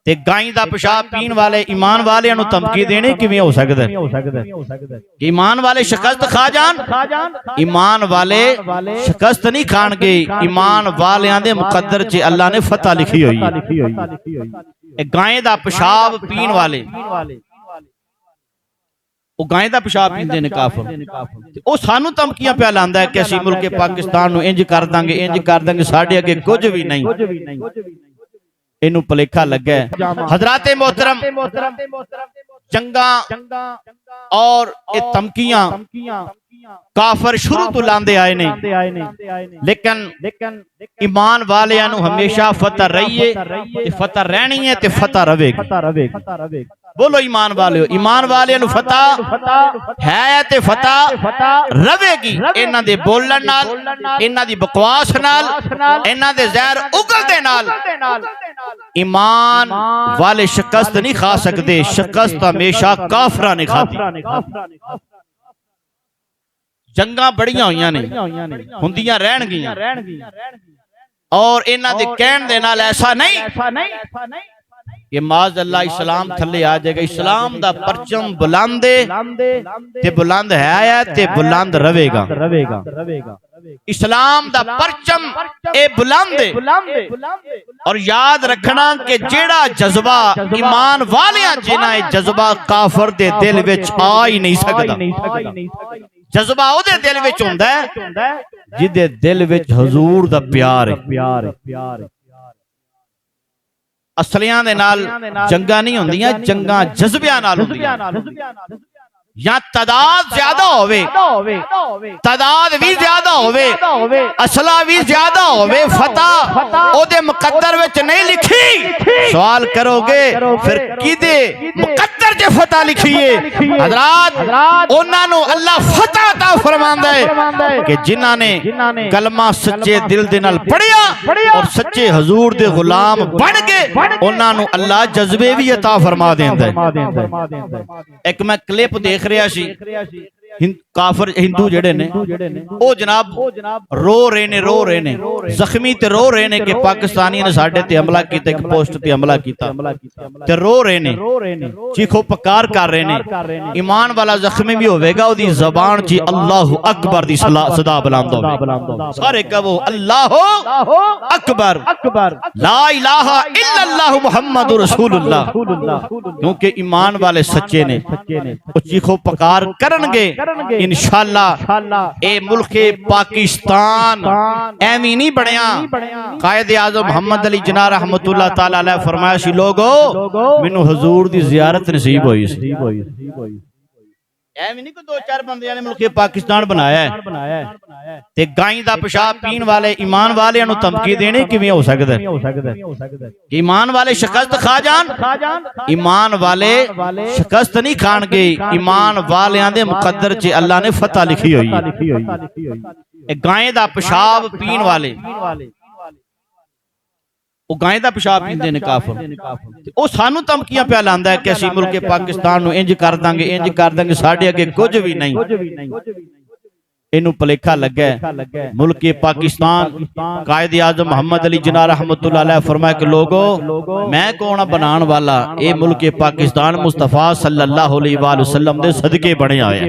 ते गाय दा पेशाब पीण वाले ईमान वाले धमकी देनी किवें हो सकदा है? ईमान वाले शिकस्त खा जान, ईमान वाले शिकस्त नहीं खाणगे। ईमान वालियां दे मुकद्दर च अल्लाह ने फतह लिखी हुई है। गाय दा पेशाब पीण वाले गाय का पेशाब पींदे ने काफिर, वो सानू धमकियां पिया लांदा है कि असीं मुल्क पाकिस्तान नूं इंज कर दांगे, इंज कर दांगे, साडे अगे कुछ भी नहीं। इनू भुलेखा लगा है। हजराते मोहतरम, जंगा और ये धमकियां काफिर शुरू तो लांदे आए ने, लेकिन ईमान वालियां नूं हमेशा फतह रही है, फतह रहनी है ते फतह रवेगी। बोलो ईमान वाले, ईमान वाले फतह है ते फतह रवेगी। इन्हां दे बोलण नाल, इन्हां दी बकवास नाल, इन्हां दे जहर उगलदे नाल ईमान वाले शिकस्त नहीं खा सकते। शिकस्त हमेशा काफिरां ने खाधी। जंगा बड़ियां होईयां ने, हुंदियां रहणगियां, और इन्हां दे कहण दे नाल ऐसा नहीं ये माज़ अल्लाह इस्लाम थले आ जाएगा। इस्लाम दा परचम बुलंद ते बुलंद है ते बुलंद रवेगा। इस्लाम दा परचम ए बुलंद, और याद रखना कि जेड़ा जज्बा ईमान वालियां जिन्हां ए जज्बा काफिर दे दिल विच आ ही नहीं सकदा। जज्बा ओदे दिल विच हुंदा है जिदे दिल विच हुजूर दा प्यार है। असलियां दे नाल जंगा नहीं होंदियां, जंगा जज्बियां नाल होंदियां। या तादाद ज्यादा होवे, तादाद भी ज्यादा होवे, असला भी ज्यादा होवे, फतह ओदे मुकद्दर विच नहीं लिखी। सवाल करोगे फिर किदे मुकद्दर च फतह लिखी है? हजरात, उन्हां नूं अल्लाह फतह अता फरमांदा है कि जिन्हां ने कलमा सच्चे दिल दे नाल पढ़िया और सच्चे हजूर दे गुलाम बन गए, उन्हां नूं अल्लाह जज्बे भी अता फरमा देंदा है। एक मैं क्लिप देख रहा सी, काफिर हिंदू जेड़े ने ओ जनाब रो रहे ने, जख्मी ते रो रहे ने कि पाकिस्तानी ने साडे ते हमला कीता, एक पोस्ट ते हमला कीता ते रो रहे ने, चीखो पुकार कर रहे ने। ईमान वाला जख्मी भी होवेगा, ओदी ज़बान च अल्लाहु अकबर दी सदा बुलंद होवे। सारे कहो अल्लाहु अकबर, ला इलाहा इल्लल्लाह मुहम्मदुर रसूलुल्लाह। क्योंकि ईमान वाले सच्चे ने, वो चीखो पुकार करनगे इंशाअल्लाह। ए मुल्क पाकिस्तान एवं नहीं बनया। कायदे आज़म मोहम्मद अली जिन्ना रहमतुल्लाह ताला अलैह फरमाया सी, लोगो मैनू हुजूर दी ज़ियारत नसीब होई सी। एवं नहीं को दो चार बंदियां ने मुल्क पाकिस्तान बनाया है। ते गाय दा पेशाब पीण वाले ईमान वाले धमकी देनी किवें हो सकदा है? ईमान वाले शिकस्त खा जान, ईमान वाले शिकस्त नहीं खाणगे। ईमान वालियां दे मुकद्दर च अल्लाह ने फतह लिखी हुई है। गाय दा पेशाब पीण वाले गाय का पेशाब पींदे ने काफिर, वो सानू धमकियां पिया लांदा है कि असीं मुल्क पाकिस्तान नूं इंज कर दांगे, इंज कर दांगे, साडे अगे कुछ भी नहीं। इनू भुलेखा लगा है। मुल्क पाकिस्तान कायदे आज़म मोहम्मद अली जिन्ना रहमतुल्लाह अलैह फरमाया कि लोगो मैं कौन बनाने वाला, ये मुल्क पाकिस्तान मुस्तफा सल्लल्लाहु अलैहि वसल्लम दे सदके बने आए।